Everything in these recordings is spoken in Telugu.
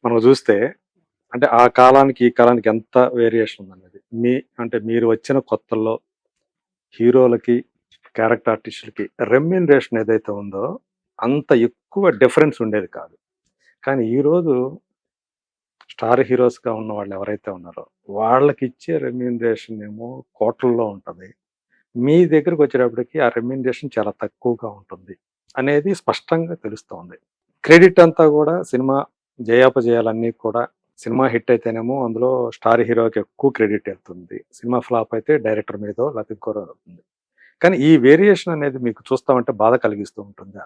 మనం చూస్తే అంటే ఆ కాలానికి, ఈ కాలానికి ఎంత వేరియేషన్ ఉందనేది. అంటే మీరు వచ్చిన కొత్తల్లో హీరోలకి, క్యారెక్టర్ ఆర్టిస్టులకి రెమ్యూనరేషన్ ఏదైతే ఉందో అంత ఎక్కువ డిఫరెన్స్ ఉండేది కాదు. కానీ ఈరోజు స్టార్ హీరోస్‌గా ఉన్న వాళ్ళు ఎవరైతే ఉన్నారో వాళ్ళకిచ్చే రెమ్యూనరేషన్ ఏమో కోట్లల్లో ఉంటది. మీ దగ్గరకొచ్చేటప్పటికి ఆ రెమ్యూనరేషన్ చాలా తక్కువగా ఉంటుంది అనేది స్పష్టంగా తెలుస్తోంది. క్రెడిట్ అంతా గూడా సినిమా జయాపజయాలన్నీ కూడా సినిమా హిట్ అయితేనేమో అందులో స్టార్ హీరోకి ఎక్కువ క్రెడిట్ ఎళ్తుంది. సినిమా ఫ్లాప్ అయితే డైరెక్టర్ మీదో లేకపోతే ఇంకోరో అవుతుంది. కానీ ఈ వేరియేషన్ అనేది మీకు చూస్తా ఉంటే బాధ కలిగిస్తూ ఉంటుందా?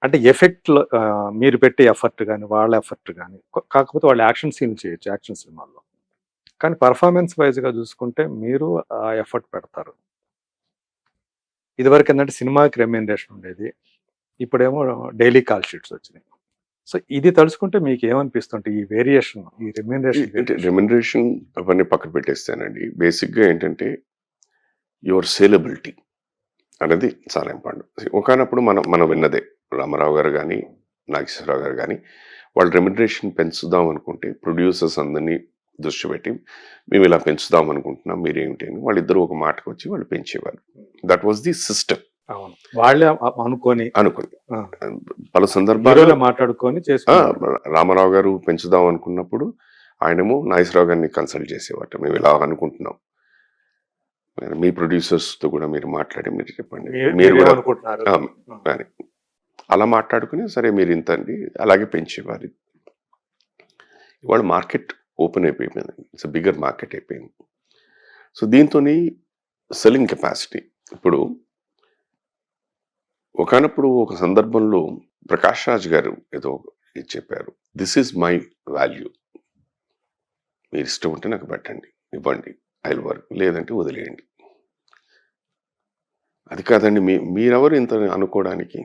అంటే ఎఫెక్ట్‌లో మీరు పెట్టే ఎఫర్ట్ గాని, వాళ్ళ ఎఫర్ట్ గాని కాకపోతే వాళ్ళు యాక్షన్ సీన్‌లు చేయొచ్చు యాక్షన్ సినిమాల్లో. కానీ పెర్ఫార్మన్స్ వైస్‌గా చూసుకుంటే మీరు ఆ ఎఫర్ట్ పెడతారు. ఇదివరకేందంటే సినిమాకి రెమ్యూనరేషన్ ఉండేది. ఇప్పుడేమో డైలీ కాల్ షీట్స్ వచ్చినాయి. సో, ఇది తలుచుకుంటే మీకేమనిపిస్తుంటాయి? ఈ వేరియేషన్, ఈ రెమ్యూనరేషన్ అంటే వేరియేషన్. రెమ్యునరేషన్ అవన్నీ పక్కన పెట్టేస్తానండి. బేసిక్‌గా ఏంటంటే యువర్ సేలబిలిటీ అనేది చాలా ఇంపార్టెంట్. ఒకానప్పుడు మనం విన్నదే రామారావు గారు గాని, నాగేశ్వరరావు గారు గాని వాళ్ళు రెమ్యునరేషన్ పెంచుదాం అనుకుంటే ప్రొడ్యూసర్స్ అందరిని దృష్టి పెట్టి మేము ఇలా పెంచుదాం అనుకుంటున్నాం మీరేమిటి అని వాళ్ళిద్దరూ ఒక మాటకొచ్చి వాళ్ళు పెంచేవారు. That was the system. అవును. వాళ్ళే అనుకోని అనుకుని ఆ! పలు సందర్భాల్లో హీరోలే మాట్లాడుకొని చేసుకునేవాళ్ళు. రామారావు గారు పెంచుదాం అనుకున్నప్పుడు ఆయనేమో నాగేశ్వరరావు గారిని కన్సల్ట్ చేసేవారట. మేము ఇలా అనుకుంటున్నాం. మీ ప్రొడ్యూసర్స్‌తో కూడా మీరు మాట్లాడి మీరు చెప్పండి. మీరు కూడా మీరేమనుకుంటున్నారు? ఆ! అని. అలా మాట్లాడుకుని సరే మీరింత అండి అలాగే పెంచేవారు. ఇవాళ మార్కెట్ ఓపెన్ అయిపోయింది. ఇట్స్ ఎ బిగ్గర్ మార్కెట్ అయిపోయింది. సో దీంతోని సెల్లింగ్ కెపాసిటీ ఇప్పుడు ఒకానప్పుడు ఒక సందర్భంలో 'ప్రకాష్ రాజ్' గారు ఏదో ఇది చెప్పారు. This is my value. మీరు ఇష్టం ఉంటే నాకు పెట్టండి. ఇవ్వండి. I will work. లేదంటే వదిలేయండి. అది కాదండి మీరెవరు ఇంత అనుకోవడానికి?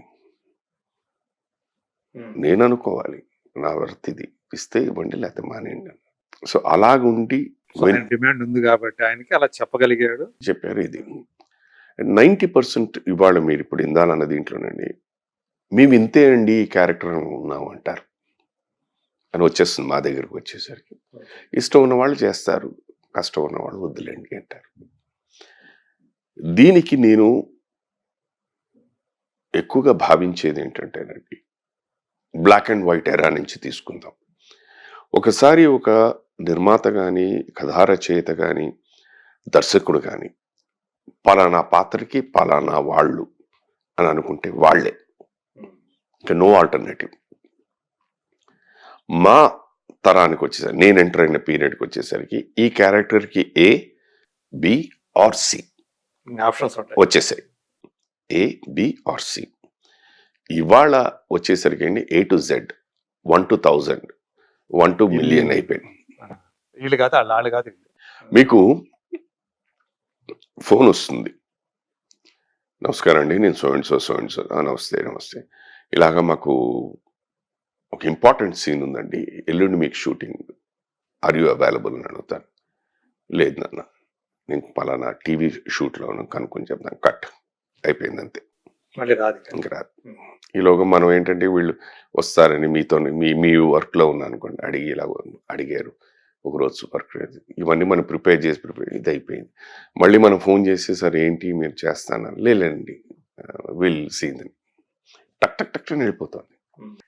నేను అనుకోవాలి. నా వర్త్ ఇది. ఇస్తే ఇవ్వండి లేకపోతే మానేయండి. సో అలాగుండి డిమాండ్ ఉంది కాబట్టి ఆయనకి అలా చెప్పగలిగాడు. చెప్పారు ఇది. 90% ఇవాళ మీరిప్పుడు ఇందాలన్న దీంట్లోనండి, మేము ఇంతే అండి ఈ క్యారెక్టర్ ఉన్నాం అంటారు. అని వచ్చేస్తుంది మా దగ్గరకు వచ్చేసరికి. ఇష్టం ఉన్న వాళ్ళు చేస్తారు. కష్టం ఉన్న వాళ్ళు వద్దులేండి అంటారు. దీనికి నేను ఎక్కువగా భావించేది ఏంటంటేనండి, బ్లాక్ అండ్ వైట్ ఎరా నుంచి తీసుకుందాం. ఒకసారి ఒక నిర్మాత గాని, కథా రచయిత గాని, దర్శకుడు గాని పలానా పాత్రకి పలానా వాళ్ళు అని అనుకుంటే వాళ్ళే. ఇంకా నో ఆల్టర్నేటివ్. మా తరానికి వచ్చేసరికి నేను ఎంటర్ అయిన పీరియడ్కి వచ్చేసరికి ఈ క్యారెక్టర్కి A, B or C options ఉంటాయి. వచ్చేసాయి. A, B or C. ఇవాళ వచ్చేసరికి అండి A to Z 1 to 1000 1 to million అయిపోయింది. వీళ్ళు కాదు వాళ్ళు కాదు. మీకు ఫోన్ వస్తుంది. నమస్కారం అండి నేను సో అండ్ సో నమస్తే నమస్తే ఇలాగా మాకు ఒక ఇంపార్టెంట్ సీన్ ఉందండి ఎల్లుండి మీకు షూటింగ్ ఆర్ యూ అవైలబుల్ అని అడుగుతాను. లేదు నాన్న నేను పలానా టీవీ షూట్లో కనుక్కొని చెప్తాను కట్ అయిపోయింది అంతే. మళ్ళీ రాదు. ఇంకా రాదు. ఈలోగా మనం ఏంటంటే వీళ్ళు వస్తారని మీతో మీ వర్క్లో ఉన్నా అనుకోండి ఇలా అడిగారు ఒకరోజు వర్క్ ఇవన్నీ మనం ప్రిపేర్ ఇది అయిపోయింది. మళ్ళీ మనం ఫోన్ చేసి సార్ ఏంటి మీరు చేస్తానని లేదండి విల్ సీన్ టక్ టక్ టక్ వెళ్ళిపోతుంది.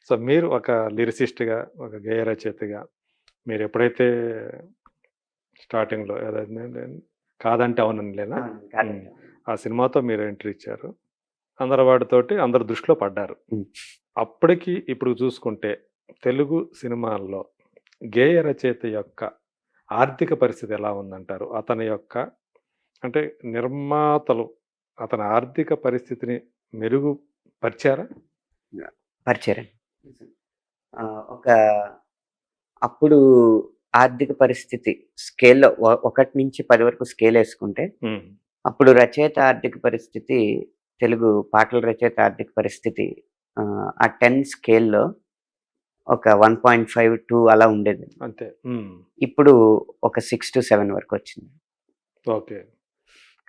సో మీరు ఒక లిరిసిస్ట్గా, ఒక గేయ రచయితగా మీరు ఎప్పుడైతే స్టార్టింగ్లో ఏదైతే కాదంటే అవునని లేనా ఆ సినిమాతో మీరు ఎంట్రీ ఇచ్చారు. అందరు వాడితోటి అందరు దృష్టిలో పడ్డారు. అప్పటికి ఇప్పుడు చూసుకుంటే తెలుగు సినిమాల్లో గేయ రచయిత యొక్క ఆర్థిక పరిస్థితి ఎలా ఉందంటారు? అతని యొక్క అంటే నిర్మాతలు అతని ఆర్థిక పరిస్థితిని మెరుగుపరిచారా? పరిచారండి. ఒక అప్పుడు ఆర్థిక పరిస్థితి స్కేల్‌లో 1 నుంచి 10 వరకు స్కేల్ యేసుకుంటే, అప్పుడు రచయిత ఆర్థిక పరిస్థితి తెలుగు పాటల రచయిత ఆర్థిక పరిస్థితి ఆ 10 స్కేల్‌లో ఒక 1.5, 2 అలా ఉండేది. అంతే. ఇప్పుడు ఒక 6-7 వరకు వచ్చింది. ఓకే.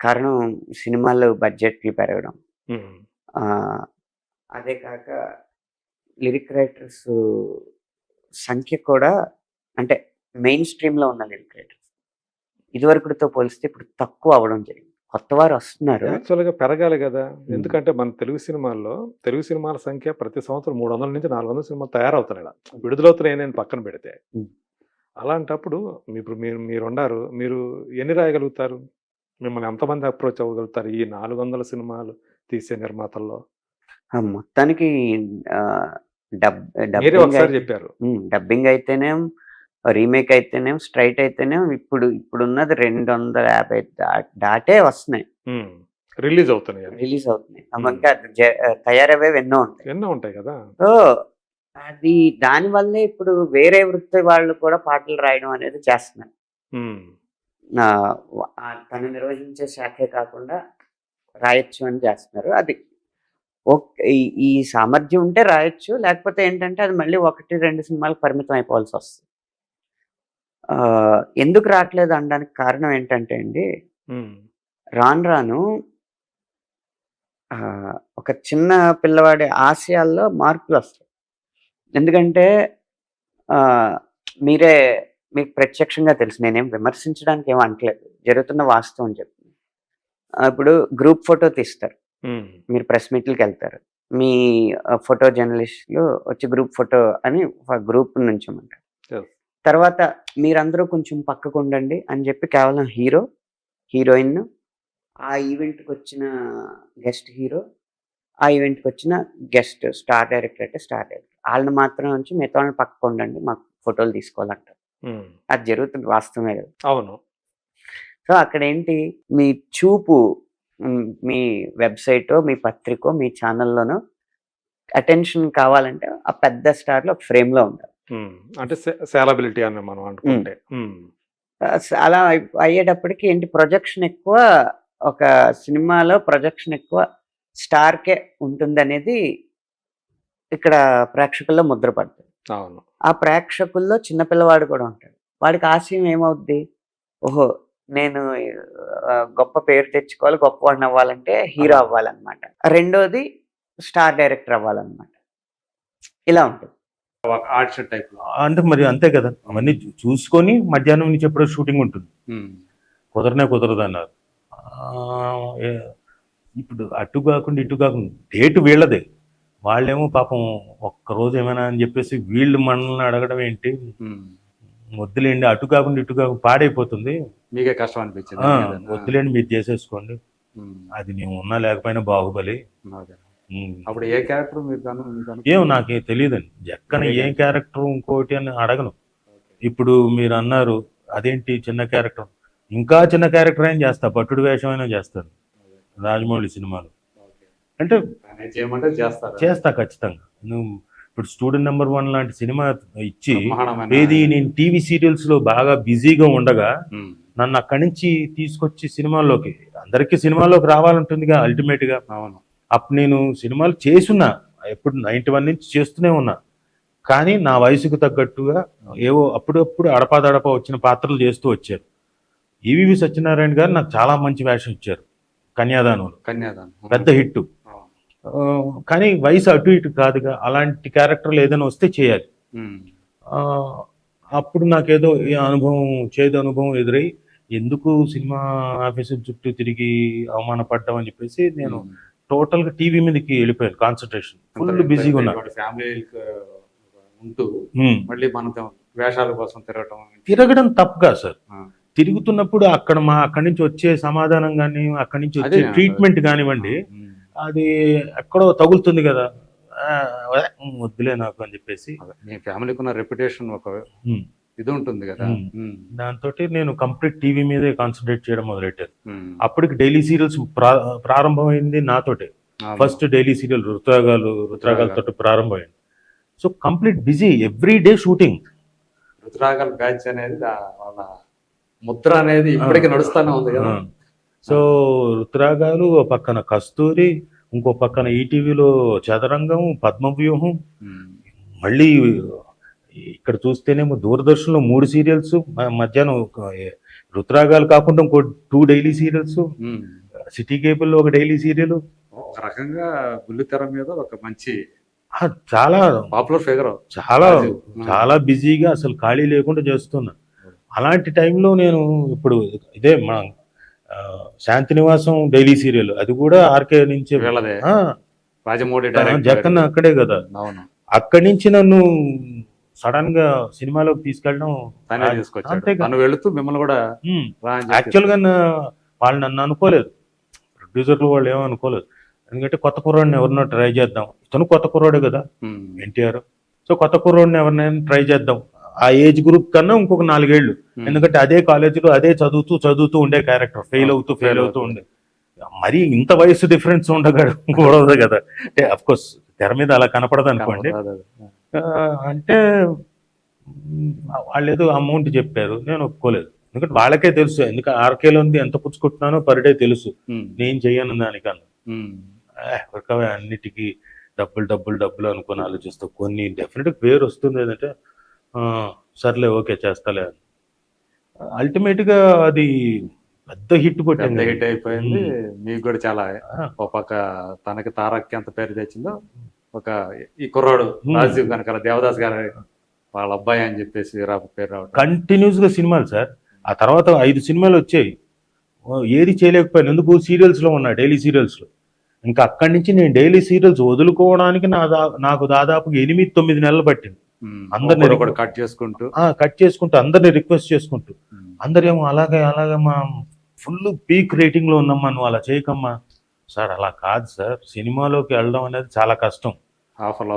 కారణం సినిమాల్లో బడ్జెట్లు పెరగడం. అదే కాక లిరిక్ రైటర్స్ సంఖ్య కూడా అంటే మెయిన్ స్ట్రీమ్‌లో ఉన్న లిరిక్ రైటర్స్ ఇదివరకుడితో పోలిస్తే ఇప్పుడు తక్కువ అవ్వడం జరిగింది. కొత్త వారు వస్తున్నారు. యాక్చువల్‌గా పెరగాలి గదా! ఎందుకంటే మన తెలుగు సినిమాల సంఖ్య ప్రతి సంవత్సరం 300-400 సినిమాలు తయారవుతున్నాయి ఈడ. విడుదలవుతున్నాయి నేను పక్కన పెడితే. హ్మ్. అలాంటప్పుడు ఇప్పుడు మీరుండారు. మీరు ఎన్ని రాయగలుగుతారు? మిమ్మల్ని ఎంతమంది అప్రోచ్ అవ్వగలుగుతారు? ఈ 400 సినిమాలు తీసే నిర్మాతల్లో? మొత్తానికి ఆహ్, డబ్ మీరే డబ్బింగ్ ఒకసారి అయితే చెప్పారు. డబ్బింగ్ అయితేనేం, రీమేక్ అయితేనేం, స్ట్రెయిట్ అయితేనేం ఇప్పుడున్నది 250 దాటే వస్తున్నాయి. రిలీజ్ అవుతున్నాయని. రిలీజ్ అవుతున్నాయి. ఇంకా తయారయ్యేవి ఎన్నో ఉంటాయి. ఎన్నో ఉంటాయి కదా! సో, అది దానివల్లే ఇప్పుడు వేరే వృత్తి వాళ్ళు కూడా పాటలు రాయడం అనేది చేస్తున్నారు. హ్మ్. తను నిర్వహించే శాఖే కాకుండా రాయొచ్చు అని చేస్తున్నారు. అది ఈ సామర్థ్యం ఉంటే రాయొచ్చు. లేకపోతే ఏంటంటే అది మళ్ళీ 1, 2 సినిమాలకు పరిమితం అయిపోవాల్సొస్తది. ఎందుకు రాట్లేదు అనడానికి కారణం ఏంటంటే అండి, హ్మ్. రాను రాను ఒక చిన్న పిల్లవాడి ఆశయాల్లో మార్పులొస్తాయి. ఎందుకంటే ఆహ్, మీకు ప్రత్యక్షంగా తెలుసు. నేనేం విమర్శించడానికి ఏమి అనట్లేదు. జరుగుతున్న వాస్తవం చెప్తున్నా. ఇప్పుడు గ్రూప్ ఫోటో తీస్తారు. హ్మ్. మీరు ప్రెస్ మీట్‌లకెళ్తారు. మీ ఫోటో జర్నలిస్టులు వచ్చి గ్రూప్ ఫోటో అని ఒక గ్రూప్ నుంచోమంటారు. యెస్. తర్వాత మీరందరూ కొంచెం పక్కకుండండి అని చెప్పి కేవలం హీరో, హీరోయిన్, ఆ ఈవెంట్‌కొచ్చిన గెస్ట్ హీరో, ఆ ఈవెంట్‌కొచ్చిన గెస్ట్ స్టార్ డైరెక్టర్ అంటే స్టార్ డైరెక్టర్. ఆళ్ళని మాత్రం ఉంచి మిగతా వాళ్ళని పక్కకుండండి. మాకు ఫోటోలు తీసుకోవాలంటారు. హ్మ్. అది జరుగుతుంది వాస్తవమే కదా! అవును. సో, అక్కడేంటి మీ చూపు మీ వెబ్‌సైటో, మీ పత్రికో, మీ ఛానెల్‌లోనో అటెన్షన్ కావాలంటే ఆ పెద్ద స్టార్‌లు ఒక ఫ్రేమ్‌లో ఉండాలి. అంటే సేలబిలిటీ అని మనం అనుకుంటే. అలా అయ్యేటప్పటికి ఏంటి ప్రొజెక్షన్ ఎక్కువ. ఒక సినిమాలో ప్రొజెక్షన్ ఎక్కువ స్టార్‌కే ఉంటుందనేది ఇక్కడ ప్రేక్షకుల్లో ముద్ర పడుతుంది. అవును. ఆ ప్రేక్షకుల్లో చిన్న పిల్లవాడు కూడా ఉంటాడు. వాడికి ఆశయం ఏమవుద్ది? ఓహో! నేను గొప్ప పేరు తెచ్చుకోవాలి, గొప్పవాడిని అవ్వాలంటే హీరో అవ్వాలన్నమాట. రెండోది స్టార్ డైరెక్టర్ అవ్వాలన్నమాట. ఇలా ఉంటుంది. ఆర్ట్ టైప్‌లో. అంటే మరి అంతే కదా! అవన్నీ చూసుకొని మధ్యాహ్నం నుంచి ఎప్పుడో షూటింగ్ ఉంటుంది. కుదరదన్నారు. ఇప్పుడు అటు కాకుండా ఇటు కాకుండా డేట్ వీళ్ళదే. వాళ్ళేమో పాపం ఒక్కరోజు ఏమైనా అని చెప్పేసి వీళ్ళు మనల్ని అడగడం ఏంటి? వద్దులేండి, అటు కాకుండా ఇటు కాకుండా పాడైపోతుంది, మీకే కష్టం అనిపించింది. వద్దులేండి మీరు చేసేసుకోండి, అది నేను ఉన్నా లేకపోయినా బాహుబలి. అప్పుడు ఏ క్యారెక్టర్ ఏమో నాకే తెలియదండి. ఎక్కన ఏ క్యారెక్టర్ ఇంకోటి అని అడగను. ఇప్పుడు మీరు అన్నారు అదేంటి చిన్న క్యారెక్టర్, ఇంకా చిన్న క్యారెక్టర్ అయినా చేస్తా, పట్టుడు వేషం అయినా చేస్తాను రాజమౌళి సినిమాలు. అంటే చేస్తా ఖచ్చితంగా. నువ్వు ఇప్పుడు స్టూడెంట్ నెంబర్ 1 లాంటి సినిమా ఇచ్చి ఏది నేను టీవీ సీరియల్స్ లో బాగా బిజీగా ఉండగా నన్ను అక్కడి నుంచి తీసుకొచ్చి సినిమాల్లోకి, అందరికీ సినిమాల్లోకి రావాలంటుందిగా అల్టిమేట్ గా. అప్పుడు నేను సినిమాలు చేసున్నా, ఎప్పుడు 91 నుంచి చేస్తూనే ఉన్నా. కానీ నా వయసుకు తగ్గట్టుగా ఏవో అప్పుడప్పుడు అడపాదడప వచ్చిన పాత్రలు చేస్తూ వచ్చారు. ఈవీవి సత్యనారాయణ గారు నాకు చాలా మంచి వేషం ఇచ్చారు కన్యాదానంలో, పెద్ద హిట్. కానీ వయసు అటు ఇటు కాదుగా, అలాంటి క్యారెక్టర్లు ఏదైనా వస్తే చేయాలి. అప్పుడు నాకేదో చేదు అనుభవం ఎదురై ఎందుకు సినిమా ఆఫీసు చుట్టూ తిరిగి అవమానపడ్డాం అని చెప్పేసి నేను టోటల్ గా టీవీ మీదకి వెళ్ళిపోయాను. కాన్సన్ట్రేషన్ ఫుల్ బిజీగా ఉన్నా. తిరగడం తప్పుగా సార్. తిరుగుతున్నప్పుడు అక్కడి నుంచి వచ్చే సమాధానం కానీ, అక్కడి నుంచి వచ్చే ట్రీట్మెంట్ కానివ్వండి, అది ఎక్కడో తగులుతుంది కదా, వద్దులే నాకు అని చెప్పేసి. మీ ఫ్యామిలీకి ఉన్న రెప్యుటేషన్ ఒక ఇది ఉంటుంది కదా, దాంతో నేను కంప్లీట్ టీవీ మీదే కాన్సన్ట్రేట్ చేయడం మొదలెట్టాను. అప్పటికి డైలీ సీరియల్స్ ప్రారంభమైంది నాతోటే. ఫస్ట్ డైలీ సీరియల్ రుతురాగాలతో ప్రారంభమైంది. So complete busy, every day shooting. రుతురాగాల బ్యాచ్ అనేది వాళ్ళ ముద్ర అనేది ఇప్పటికీ నడుస్తూనే ఉంది కదా. సో రుతురాగాలు, ఓ పక్కన కస్తూరి, ఇంకో పక్కన ఈటీవీలో చదరంగం, పద్మవ్యూహం, మళ్ళీ ఇక్కడ చూస్తేనేమో దూరదర్శన్లో 3 సీరియల్స్, మధ్యాహ్నం రుతురాగాలు కాకుండా ఇంకో 2 డైలీ సీరియల్స్, సిటీ కేబుల్లో ఒక డైలీ సీరియల్. ఒక రకంగా బుల్లితెర మీద ఒక మంచి చాలా పాపులర్ ఫిగర్. చాలా రాజీవ్. చాలా బిజీగా అసలు ఖాళీ లేకుండా చేస్తున్నా. అలాంటి టైంలో నేను ఇప్పుడు ఇదే మన శాంతి నివాసం డైలీ సీరియల్, అది కూడా ఆర్కే నుంచి వీళ్ళదే రాజమౌళి జక్కన్న అక్కడే కదా. అవును, అక్కడి నుంచి నన్ను సడన్ గా సినిమాలోకి తీసుకెళ్ళడం తనే తీసుకొచ్చాడు. అంతే కదా. తను వెళుతూ మిమ్మల్ని కూడా రా అని చెప్పి యాక్చువల్ గా వాళ్ళు నన్ను అనుకోలేదు, ప్రొడ్యూసర్లు వాళ్ళు ఏమో అనుకోలేదు. ఎందుకంటే కొత్త కుర్రాడిని ఎవరినో ట్రై చేద్దాం, ఇతను కొత్త కుర్రాడే కదా ఎన్టీఆర్, సో కొత్త కుర్రాడిని ఎవరినైనా ట్రై చేద్దాం ఆ ఏజ్ గ్రూప్ కన్నా ఇంకొక 4 ఏళ్ళు. ఎందుకంటే అదే కాలేజీలో అదే చదువుతూ ఉండే క్యారెక్టర్, ఫెయిల్ అవుతూ ఉండే. మరి ఇంత వయసు డిఫరెన్స్ ఉండకూడదు కదా. అంటే అఫ్ కోర్స్ తెర మీద అలా కనపడదు అనుకోండి. అంటే వాళ్ళు ఏదో అమౌంట్ చెప్పారు, నేను ఒప్పుకోలేదు. ఎందుకంటే వాళ్ళకే తెలుసు, ఎందుకంటే ఆర్కేలో ఉంది ఎంత పుచ్చుకుంటున్నానో పర్ డే తెలుసు, నేను చెయ్యను దానికన్నా. అన్నిటికీ డబ్బులు అనుకుని ఆలోచిస్తూ కొన్ని డెఫినెట్గా పేరు వస్తుంది. ఏంటంటే సర్లే ఓకే చేస్తాలే. అల్టిమేట్ గా అది పెద్ద హిట్ కొట్టింది, హిట్ అయిపోయింది. మీకు కూడా చాలా ఒక పక్క తనకి తారక్కి ఎంత పేరు తెచ్చిందో, ఒక ఈ కుర్రాడు రాజీవ్ కనకాల దేవదాస్ గారి వాళ్ళ అబ్బాయి అని చెప్పేసి పేరు రావడం. కంటిన్యూస్ గా సినిమాలు సార్. ఆ తర్వాత 5 సినిమాలు వచ్చాయి, ఏది చేయలేకపోయాను. ఎందుకు సీరియల్స్ లో ఉన్నా, డైలీ సీరియల్స్ లో. ఇంకా అక్కడి నుంచి నేను డైలీ సీరియల్స్ వదులుకోవడానికి నాకు దాదాపు 8-9 నెలలు పట్టింది. అందరిని కట్ చేసుకుంటూ అందరిని రిక్వెస్ట్ చేసుకుంటూ, అందరేమో అలాగే మా ఫుల్ పీక్ రేటింగ్ లో ఉన్నామ్మా, నువ్వు అలా చేయకమ్మా. సార్ అలా కాదు సార్, సినిమాలోకి వెళ్ళడం అనేది చాలా కష్టం. ఆఫర్లు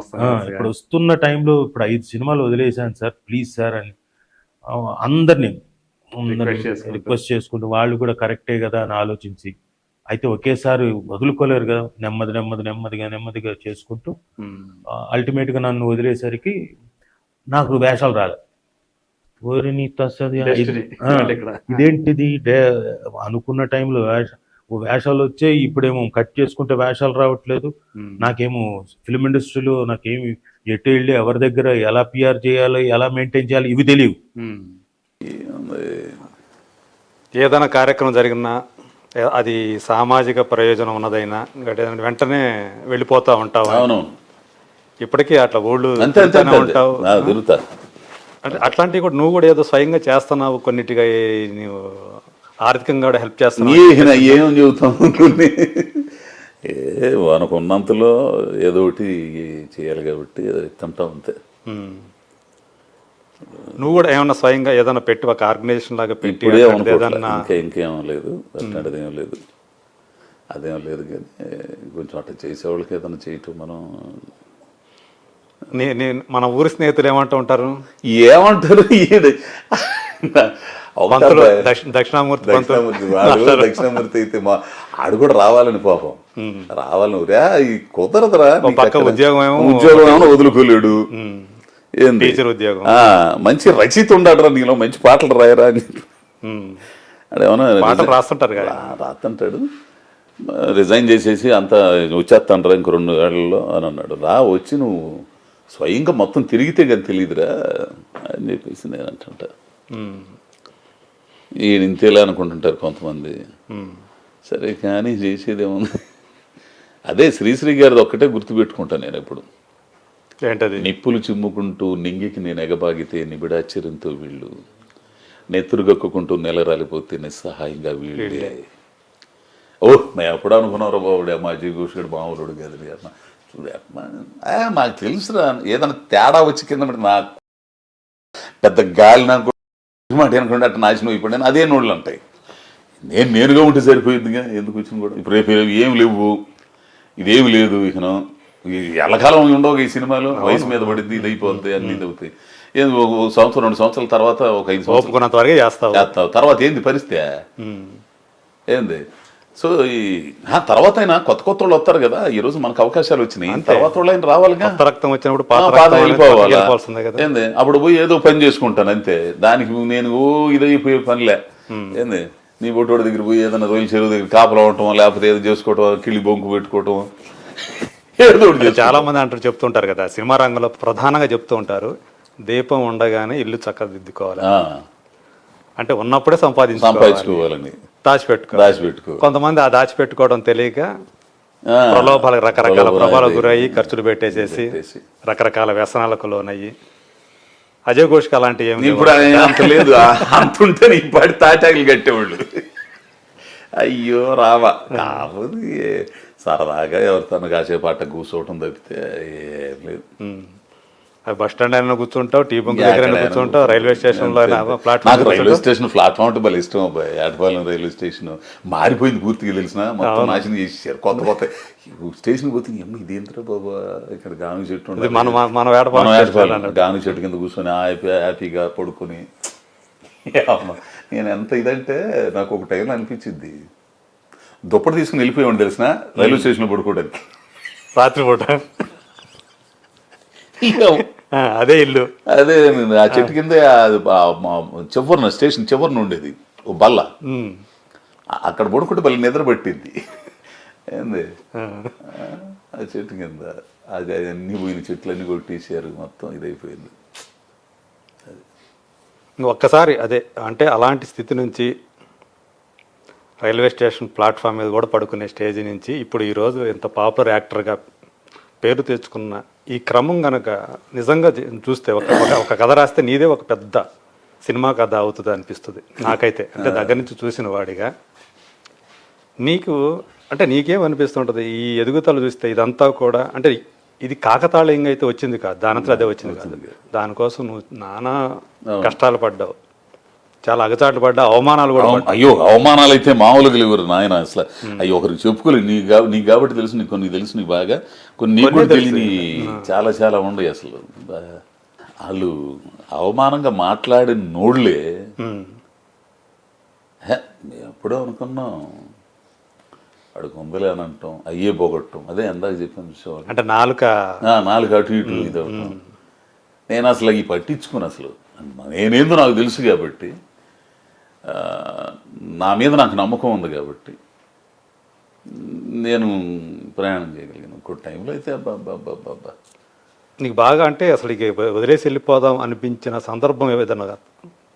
ఇప్పుడు వస్తున్న టైంలో ఇప్పుడు 5 సినిమాలు వదిలేసాను సార్, ప్లీజ్ సార్ అని అందరినీ రిక్వెస్ట్ చేసుకుంటూ, వాళ్ళు కూడా కరెక్టే కదా అని ఆలోచించి, అయితే ఒకేసారి వదులుకోలేరు కదా, నెమ్మదిగా చేసుకుంటూ అల్టిమేట్ గా నన్ను వదిలేసరికి నాకు వేషాలు రాలే. ఇదేంటిది అనుకున్న టైంలో వేషాలు వచ్చాయి, ఇప్పుడేమో కట్ చేసుకుంటే వేషాలు రావట్లేదు. నాకేమో ఫిల్మ్ ఇండస్ట్రీలో నాకేమి ఎటు వెళ్ళి ఎవరి దగ్గర ఎలా పిఆర్ చేయాలి, ఎలా మెయింటైన్ చేయాలి ఇవి తెలియవు. ఏదైనా కార్యక్రమం జరిగినా, అది సామాజిక ప్రయోజనం ఉన్నదైనా వెంటనే వెళ్ళిపోతా ఉంటావు. అవును, ఇప్పటికీ అట్లా ఊళ్ళు ఉంటావు. అంటే అట్లాంటివి కూడా నువ్వు కూడా ఏదో స్వయంగా చేస్తున్నావు, కొన్నిటిగా నువ్వు ఆర్థికంగా కూడా హెల్ప్ చేస్తున్నావు. ఏం చెబుతాం, అనుకున్నంతలో ఏదో ఒకటి చేయాలి కాబట్టి తింటాం అంతే. నువ్వు కూడా ఏమన్నా స్వయంగా ఏదైనా పెట్టి ఒక ఆర్గనైజేషన్ లాగా పెట్టి ఇంకేం లేదు, అట్లాంటిది ఏం లేదు, అదేం లేదు. కానీ కొంచెం అట్లా చేసేవాళ్ళకి ఏదైనా చేయటం మనం. మన ఊరి స్నేహితులు ఏమంటూ ఉంటారు దక్షిణామూర్తి దక్షిణామూర్తి అయితే ఆడు కూడా రావాలని పాపం, రావాలని ఈ కుదరదురా, ఉద్యోగం వదులుకోలేడు. టీచర్ ఉద్యోగం, మంచి రచయిత ఉండరా, నీలో మంచి పాటలు రాయరా అని అదేమన్నా రాస్తుంటారు కదా, రాస్తుంటాడు. రిజైన్ చేసేసి అంతా వచ్చేస్తాండ్రా ఇంక 2 ఏళ్లలో అని అన్నాడు. వచ్చి నువ్వు స్వయంగా మొత్తం తిరిగితే కానీ తెలియదురా అని చెప్పేసి నేను అంటుంటా. ఇంతేలా అనుకుంటుంటారు కొంతమంది. సరే కానీ చేసేదేముంది. అదే శ్రీశ్రీ గారిది ఒక్కటే గుర్తుపెట్టుకుంటాను నేను ఎప్పుడు. ఏంటది? నిప్పులు చిమ్ముకుంటూ నింగికి నేను ఎగబాగితే నిబిడాశ్చర్యంతో వీళ్ళు, నెత్తురుగక్కుకుంటూ నెల రాలిపోతే నిస్సహాయంగా వీళ్ళే. మేము ఎప్పుడు అనుకున్నారో బాబుడే మా జీగోషుడు మామూలుడు గదిలి అన్న చూడే నాకు తెలుసురా, ఏదైనా తేడా వచ్చి కింద నాకు పెద్ద గాలి నాకు మాట అనుకుంటే అట్లా నాశనం అయిపోయాను. అదే నోళ్ళు అంటాయి. నేనుగా ఉంటే సరిపోయిందిగా, ఎందుకు వచ్చింది కూడా. ఇప్పుడు రేపు ఏం లేవు, ఇదేమి లేదు, ఇకను ఎల్లకాలం ఉండవు ఈ సినిమాలో. వయసు మీద పడింది, ఇది అయిపోద్ది, అన్ని ఇది అవుతాయి. ఏంది 1 సంవత్సరం 2 సంవత్సరాల తర్వాత ఒక 5 సంవత్సరాలు చేస్తావు. తర్వాత ఏంది పరిస్థితి, ఏంది. సో ఈ తర్వాత అయినా కొత్త వాళ్ళు వస్తారు కదా, ఈ రోజు మనకు అవకాశాలు వచ్చినాయి, తర్వాత వాళ్ళు అయినా రావాలిగా. రక్తం వచ్చినప్పుడు ఏంది అప్పుడు పోయి ఏదో పని చేసుకుంటాను అంతే. దానికి నేను ఇదైపోయే పనిలే. ఏంది నీ బొట్టోడి దగ్గర పోయి ఏదైనా రొయ్యల చెరువు దగ్గర కాపలా ఉండటం, లేకపోతే ఏదో చేసుకోవటం, కిళ్ళి బొంకు పెట్టుకోవటం. చాలా మంది అంటారు, చెప్తుంటారు కదా, సినిమా రంగంలో ప్రధానంగా చెప్తూ ఉంటారు, దీపం ఉండగానే ఇల్లు చక్కదిద్దుకోవాలి. అంటే ఉన్నప్పుడే సంపాదించుకోవాలని, దాచిపెట్టుకో. కొంతమంది ఆ దాచిపెట్టుకోవడం తెలియక ప్రలోభాలకు రకరకాల ప్రలోభాలు ప్రభావాలకు అయితే గురయ్యి ఖర్చులు పెట్టేసేసి పెట్టేసి. రకరకాల వ్యసనాలకు లోనయ్యి అజయ్ ఘోష్కి అలాంటి ఏమి ఇప్పుడు అంత లేదు, అంత ఉంటే నీ పాటి తాటాకులు కట్టేవాళ్ళు. అయ్యో రావా, కాకపోతే సరదాగా ఎవరితో కాసేపు అట్ట కూర్చోవటం తప్పితే ఏం లేదు. బస్ స్టాండ్ అయినా కూర్చుంటావు, టీ బంక్ దగ్గర కూర్చుంటావు, రైల్వే స్టేషన్ లో నాకు ప్లాట్ఫామ్ రైల్వే స్టేషన్ ప్లాట్ఫామ్ అంటే భలే ఇష్టం అబ్బాయి. ఏటపాలెం రైల్వే స్టేషన్ మారిపోయింది పూర్తిగా, తెలిసిన మొత్తం నాశనం చేసేసారు. కొత్త కొత్త స్టేషన్ పోతే అమ్మ ఇదేంటరా బాబా, ఇక్కడ గాను చెట్టు ఉండదు. మన గాను చెట్టు కింద కూర్చొని హ్యాపీగా పడుకొని. నేను ఎంత ఇదంటే నాకు ఒక టైంలో అనిపించింది దుప్పటి తీసుకుని వెళ్ళిపోయాడు తెలిసిన రైల్వే స్టేషన్లో పడుకోవడానికి రాత్రిపూట. అదే ఇల్లు, అదే ఆ చెట్టు కింద చివరిన స్టేషన్ చివరిన ఉండేది ఓ బల్ల, అక్కడ పడుకుంటే బల్ల నిద్ర పట్టింది. ఏంది ఆ చెట్టు కింద అది అన్ని పోయిన చెట్లన్నీ కొట్టేసారు, మొత్తం ఇదైపోయింది. ఒక్కసారి అదే అంటే అలాంటి స్థితి నుంచి రైల్వే స్టేషన్ ప్లాట్ఫామ్ మీద కూడా పడుకునే స్టేజ్ నుంచి ఇప్పుడు ఈరోజు ఇంత పాపులర్ యాక్టర్గా పేరు తెచ్చుకున్న ఈ క్రమం కనుక నిజంగా చూస్తే ఒక కథ రాస్తే నీదే ఒక పెద్ద సినిమా కథ అవుతుంది అనిపిస్తుంది నాకైతే. అంటే దగ్గర నుంచి చూసిన వాడిగా నీకు అంటే నీకేమనిపిస్తుంటుంది ఈ ఎదుగుదల చూస్తే? ఇదంతా కూడా అంటే ఇది కాకతాళీయంగా అయితే వచ్చింది కాదు, దానంతా అదే వచ్చింది కాదు. దానికోసం నువ్వు నానా కష్టాలు పడ్డావు, చాలా అగచాట్లు పడ్డా, అవమానాలు కూడా పడ్డావు. అయ్యో అవమానాలు అయితే మామూలుగా లేవరు నాయన అసలు. అయ్యో ఒకరికి చెప్పుకోలేదు, నీకు కాబట్టి తెలుసు, నీకు కొన్ని తెలుసు, నీకు బాగా కొన్ని నీకు కూడా తెలియని చాలా చాలా ఉండవు అసలు. వాళ్ళు అవమానంగా మాట్లాడిన నోళ్లే ఎప్పుడో అనుకున్నాం వాడు కొందలే అని అంటాం, అయ్యే పోగొట్టం. అదే ఎందాక చెప్పాను విషయం, అంటే నాలుక అటు ఇటు ఇది అవుతాం. నేను అసలు ఈ పట్టించుకుని అసలు నేనేందో నాకు తెలుసు కాబట్టి, నా మీద నాకు నమ్మకం ఉంది కాబట్టి నేను ప్రయాణం చేయగలిగాను. ఇంకో టైంలో అయితే అబ్బా నీకు బాగా అంటే అసలు ఇక వదిలేసి వెళ్ళిపోదాం అనిపించిన సందర్భం ఏదైనా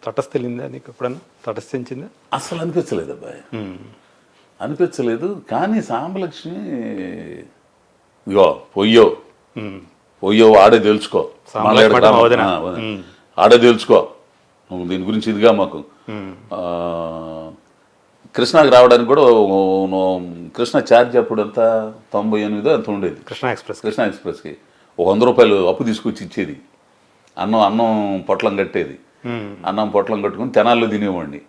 తటస్థిందా నీకు? ఎప్పుడైనా తటస్థించిందా? అసలు అనిపించలేదు అబ్బాయి, అనిపించలేదు. కానీ సాంబలక్ష్మి ఇగో పొయ్యో ఆడే తెలుసుకో, ఆడే తెలుసుకో నువ్వు దీని గురించి ఇదిగా మాకు. కృష్ణాకి రావడానికి కూడా కృష్ణ ఛార్జ్ అప్పుడు అంతా 98 అంత ఉండేది కృష్ణా ఎక్స్ప్రెస్కి. ఒక 100 రూపాయలు అప్పు తీసుకొచ్చి ఇచ్చేది. అన్నం పొట్లం కట్టేది, అన్నం పొట్లం కట్టుకుని తెనాల్లో తినేవాడిని.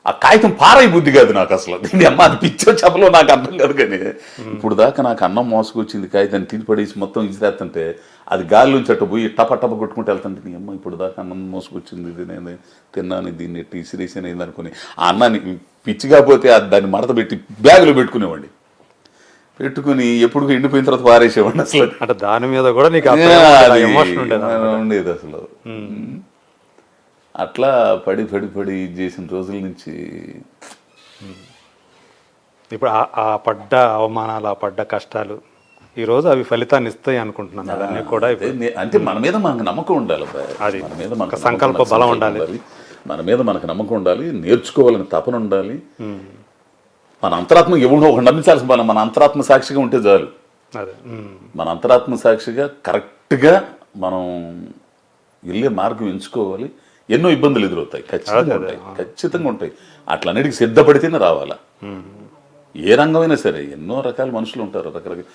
ఆ కాగితం పారై బుద్ధి కాదు నాకు అసలు. దీన్ని అమ్మ అది పిచ్చో చెప్పలో నాకు అర్థం కాదు. కానీ ఇప్పుడు దాకా నాకు అన్నం మోసుకొచ్చింది కాగితాన్ని తిని పడేసి మొత్తం ఇచ్చిరేస్తుంటే అది గాలిలోంచి అట్ట పోయి టప కొట్టుకుంటూ వెళ్తుంటే నీ అమ్మ ఇప్పుడు దాకా అన్నం మోసుకొచ్చింది ఇది నేను తిన్నాను, దీన్ని ఎట్టి ఇసిరేసాను అయింది అనుకుని ఆ అన్నాన్ని పిచ్చిగా పోతే దాన్ని మడత పెట్టి బ్యాగులో పెట్టుకునేవాడిని. పెట్టుకుని ఎప్పుడు ఎండిపోయిన తర్వాత పారేసేవాడిని అసలు. అంటే దాని మీద కూడా నీకు ఉండేది అసలు. అట్లా పడి చేసిన రోజుల నుంచి ఇప్పుడు ఆ పడ్డ అవమానాలు, ఆ పడ్డ కష్టాలు ఈరోజు అవి ఫలితాన్ని ఇస్తాయి అనుకుంటున్నాను. అవన్నీ కూడా అంటే మన మీద మనకు నమ్మకం ఉండాలి, మన మీద మనకు సంకల్ప బలం ఉండాలి, మన మీద మనకు నమ్మకం ఉండాలి, నేర్చుకోవాలని తపన ఉండాలి. మన అంతరాత్మ ఎవరినో ఒక నమ్మించాల్సిన మన అంతరాత్మ సాక్షిగా ఉంటే చాలు. మన అంతరాత్మ సాక్షిగా కరెక్ట్గా మనం వెళ్ళే మార్గం ఎంచుకోవాలి. ఎన్నో ఇబ్బందులు ఎదురవుతాయి, ఖచ్చితంగా ఉంటాయి. అట్లన్నిటికీ సిద్ధపడితేనే రావాలా. ఏ రంగమైనా సరే ఎన్నో రకాల మనుషులు ఉంటారు, రకరకాల.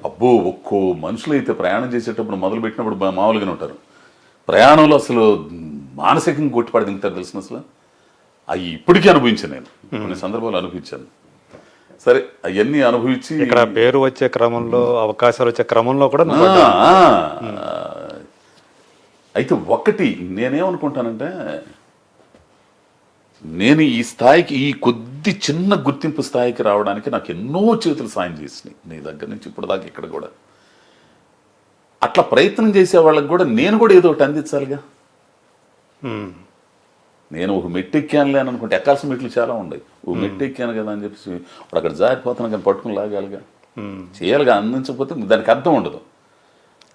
అబ్బో ఒక్కో మనుషులు అయితే ప్రయాణం చేసేటప్పుడు మొదలు పెట్టినప్పుడు మామూలుగానే ఉంటారు. ప్రయాణంలో అసలు మానసికంగా కొట్టిపడి దిగుతారు తెలిసిన అసలు. అవి ఇప్పటికీ అనుభవించాను, నేను కొన్ని సందర్భాలు అనుభవించాను. సరే అవన్నీ అనుభవించి ఇక్కడ పేరు వచ్చే క్రమంలో, అవకాశాలు వచ్చే క్రమంలో కూడా అయితే ఒకటి నేనేమనుకుంటానంటే, నేను ఈ స్థాయికి, ఈ కొద్ది చిన్న గుర్తింపు స్థాయికి రావడానికి నాకు ఎన్నో చేతులు సాయం చేసినాయి నీ దగ్గర నుంచి ఇప్పుడు దాకా. ఇక్కడ కూడా అట్లా ప్రయత్నం చేసే వాళ్ళకి కూడా నేను కూడా ఏదో ఒకటి అందించాలిగా. నేను ఒక మెట్టు ఎక్కానులే అని అనుకుంటే, ఎక్కాల్సిన మెట్లు చాలా ఉన్నాయి. ఒక మెట్టు ఎక్కాను కదా అని చెప్పేసి ఇప్పుడు అక్కడ జారిపోతాను కానీ పట్టుకుని లాగాలిగా, చేయాలిగా. అందించకపోతే దానికి అర్థం ఉండదు.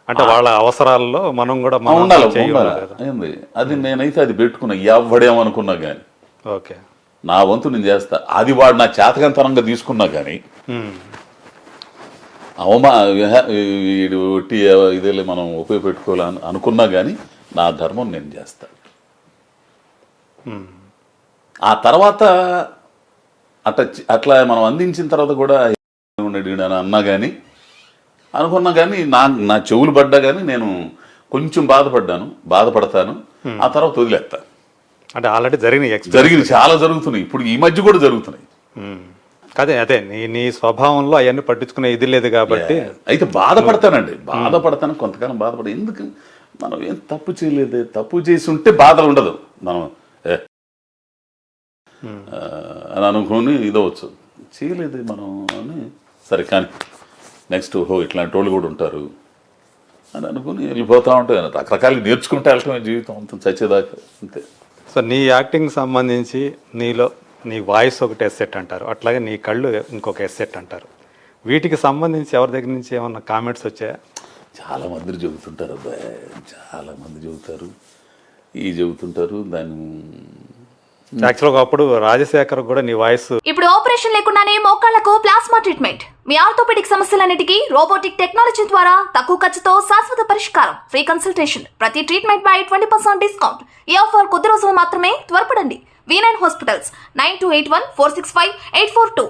అంటే వాళ్ళ అవసరాల్లో మనం కూడా ఉండాలి. అది నేనైతే అది పెట్టుకున్నా, ఎవడేమనుకున్నా కానీ ఓకే నా వంతు నేను చేస్తా. అది వాడు నా చేతకంతనంగా తీసుకున్నా కానీ వీడు ఒట్టి ఇదేలే మనం ఉపయోగపెట్టుకోవాలని అనుకున్నా కానీ నా ధర్మం నేను చేస్తా. ఆ తర్వాత అట్లా మనం అందించిన తర్వాత కూడా ఉన్నాడు అని అన్నా కానీ అనుకున్నా కానీ నా చెవులు పడ్డా కానీ నేను కొంచెం బాధపడతాను. ఆ తర్వాత వదిలేస్తాను. అంటే ఆల్రెడీ జరిగింది, చాలా జరుగుతున్నాయి. ఇప్పుడు ఈ మధ్య కూడా జరుగుతున్నాయి. అదే నీ స్వభావంలో అవన్నీ పట్టించుకునే ఇది లేదు కాబట్టి. అయితే బాధపడతాను కొంతకాలం బాధపడి, ఎందుకు మనం ఏం తప్పు చేయలేదు, తప్పు చేసి ఉంటే బాధలు ఉండదు, మనం అని అనుకుని ఇదవచ్చు, చేయలేదు మనం అని సరే. కానీ నెక్స్ట్ ఇట్లాంటి వాళ్ళు కూడా ఉంటారు అని అనుకుని వెళ్ళిపోతూ ఉంటాయి. రకరకాలు నేర్చుకుంటే వెళ్ళటమే జీవితం అంత చచ్చేదాకా, అంతే. సో నీ యాక్టింగ్ సంబంధించి నీ వాయిస్ ఒకటి ఎస్సెట్ అంటారు, అట్లాగే నీ కళ్ళు ఇంకొక ఎస్సెట్ అంటారు. వీటికి సంబంధించి ఎవరి దగ్గర నుంచి ఏమన్నా కామెంట్స్ వచ్చాయా? చాలా మంది చెబుతుంటారు అబ్బాయి, చాలా మంది చెబుతుంటారు దాన్ని. యాక్చువల్గా అప్పుడు రాజశేఖర్ కూడా నీ వాయిస్. ఇప్పుడు ఆపరేషన్ లేకుండానే మోకాళ్లకు ప్లాస్మా ట్రీట్మెంట్, మీ ఆర్థోపెడిక్ సమస్యలన్నిటికీ రోబోటిక్ టెక్నాలజీ ద్వారా తక్కువ ఖర్చుతో శాశ్వత పరిష్కారం, ఫ్రీ కన్సల్టేషన్, ప్రతి ట్రీట్మెంట్ పై 20% డిస్కౌంట్. ఈ ఆఫర్ కొద్ది రోజులు మాత్రమే, త్వరపడండి. V9 hospitals 9281465842.